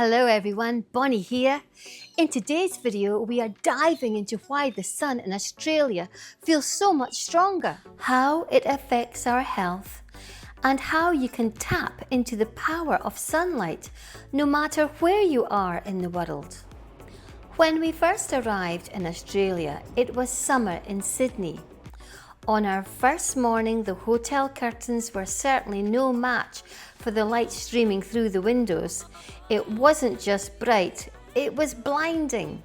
Hello everyone, Bonnie here. In today's video, we are diving into why the sun in Australia feels so much stronger, how it affects our health, and how you can tap into the power of sunlight no matter where you are in the world. When we first arrived in Australia, it was summer in Sydney. On our first morning, the hotel curtains were certainly no match for the light streaming through the windows. It wasn't just bright, it was blinding.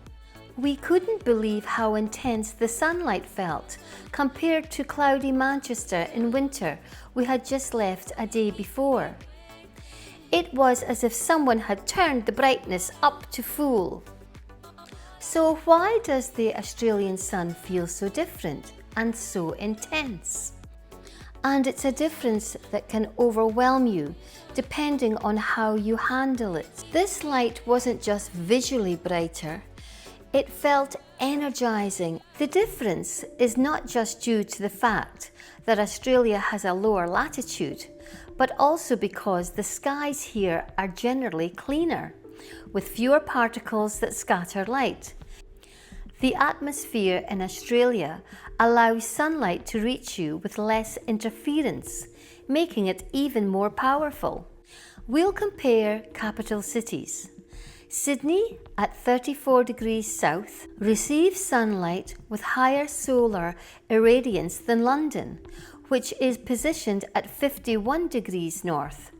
We couldn't believe how intense the sunlight felt compared to cloudy Manchester in winter we had just left a day before. It was as if someone had turned the brightness up to full. So why does the Australian sun feel so different and so intense? And it's a difference that can overwhelm you depending on how you handle it. This light wasn't just visually brighter, it felt energizing. The difference is not just due to the fact that Australia has a lower latitude, but also because the skies here are generally cleaner, with fewer particles that scatter light. The atmosphere in Australia allows sunlight to reach you with less interference, making it even more powerful. We'll compare capital cities. Sydney, at 34 degrees south, receives sunlight with higher solar irradiance than London, which is positioned at 51 degrees north.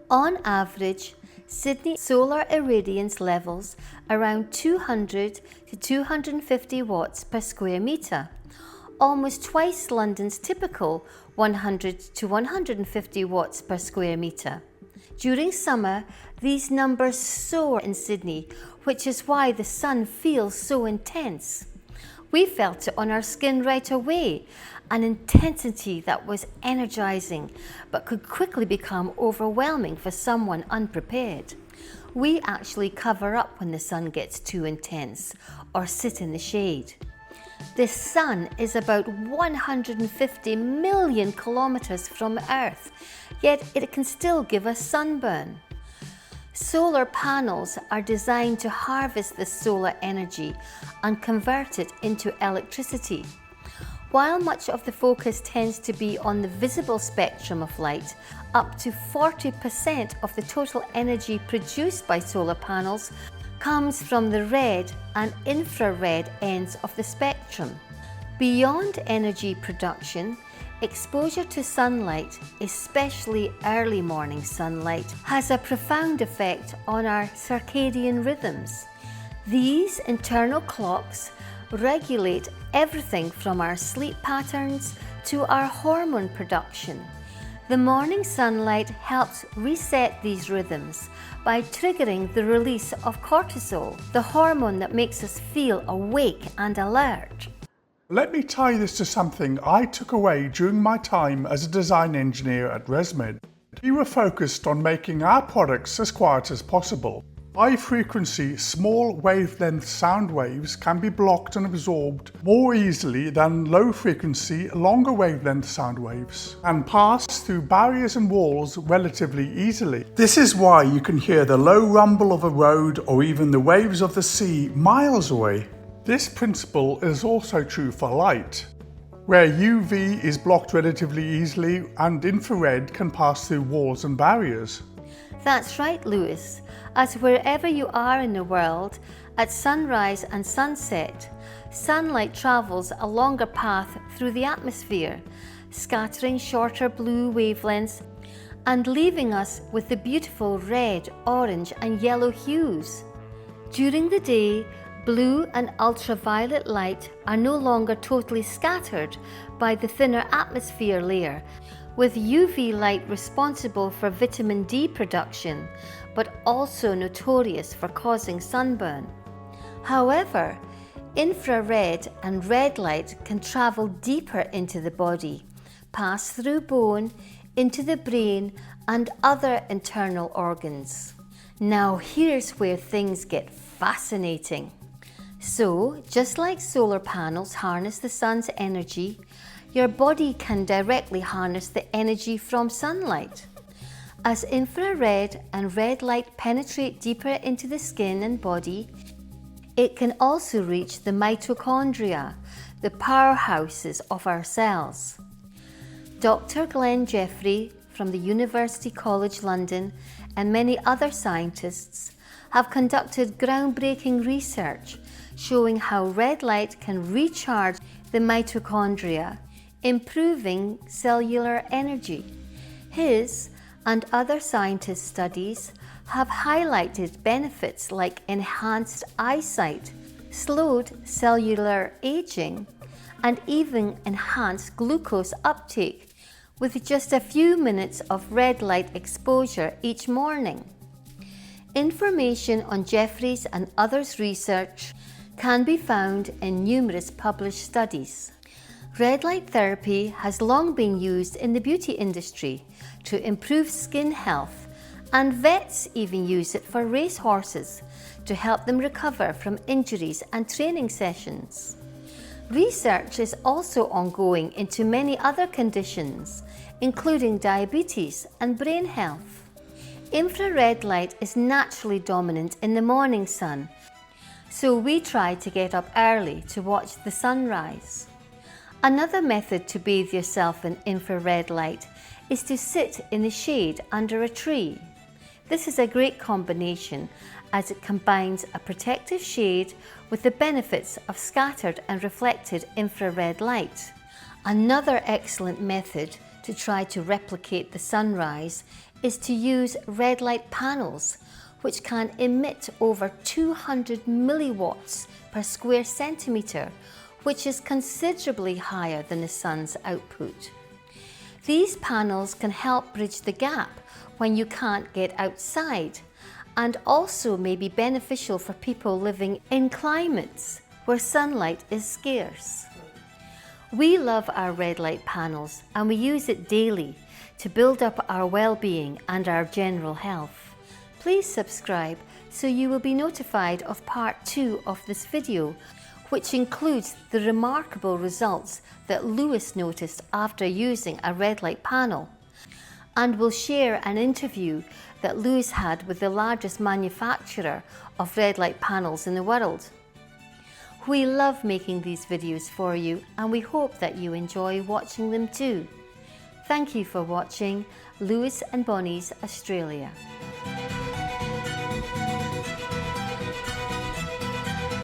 On average, Sydney solar irradiance levels around 200 to 250 watts per square metre, almost twice London's typical 100 to 150 watts per square metre. During summer, these numbers soar in Sydney, which is why the sun feels so intense. We felt it on our skin right away, an intensity that was energizing but could quickly become overwhelming for someone unprepared. We actually cover up when the sun gets too intense or sit in the shade. The sun is about 150 million kilometers from Earth, yet it can still give us sunburn. Solar panels are designed to harvest this solar energy and convert it into electricity. While much of the focus tends to be on the visible spectrum of light, up to 40% of the total energy produced by solar panels comes from the red and infrared ends of the spectrum. Beyond energy production, exposure to sunlight, especially early morning sunlight, has a profound effect on our circadian rhythms. These internal clocks regulate everything from our sleep patterns to our hormone production. The morning sunlight helps reset these rhythms by triggering the release of cortisol, the hormone that makes us feel awake and alert. Let me tie this to something I took away during my time as a design engineer at ResMed. We were focused on making our products as quiet as possible. High-frequency, small wavelength sound waves can be blocked and absorbed more easily than low-frequency, longer wavelength sound waves, and pass through barriers and walls relatively easily. This is why you can hear the low rumble of a road or even the waves of the sea miles away. This principle is also true for light, where UV is blocked relatively easily and infrared can pass through walls and barriers. That's right, Lewis. As wherever you are in the world, at sunrise and sunset, sunlight travels a longer path through the atmosphere, scattering shorter blue wavelengths and leaving us with the beautiful red, orange and yellow hues. During the day, blue and ultraviolet light are no longer totally scattered by the thinner atmosphere layer, with UV light responsible for vitamin D production, but also notorious for causing sunburn. However, infrared and red light can travel deeper into the body, pass through bone, into the brain and other internal organs. Now here's where things get fascinating. So, just like solar panels harness the sun's energy, your body can directly harness the energy from sunlight. As infrared and red light penetrate deeper into the skin and body, it can also reach the mitochondria, the powerhouses of our cells. Dr. Glenn Jeffrey from the University College London and many other scientists have conducted groundbreaking research showing how red light can recharge the mitochondria, improving cellular energy. His and other scientists' studies have highlighted benefits like enhanced eyesight, slowed cellular aging, and even enhanced glucose uptake with just a few minutes of red light exposure each morning. Information on Jeffrey's and others' research can be found in numerous published studies. Red light therapy has long been used in the beauty industry to improve skin health, and vets even use it for racehorses to help them recover from injuries and training sessions. Research is also ongoing into many other conditions, including diabetes and brain health. Infrared light is naturally dominant in the morning sun, so we try to get up early to watch the sunrise. Another method to bathe yourself in infrared light is to sit in the shade under a tree. This is a great combination as it combines a protective shade with the benefits of scattered and reflected infrared light. Another excellent method to try to replicate the sunrise is to use red light panels, which can emit over 200 milliwatts per square centimetre, which is considerably higher than the sun's output. These panels can help bridge the gap when you can't get outside, and also may be beneficial for people living in climates where sunlight is scarce. We love our red light panels and we use it daily to build up our well-being and our general health. Please subscribe so you will be notified of part 2 of this video, which includes the remarkable results that Lewis noticed after using a red light panel, and will share an interview that Lewis had with the largest manufacturer of red light panels in the world. We love making these videos for you and we hope that you enjoy watching them too. Thank you for watching Lewis and Bonnie's Australia.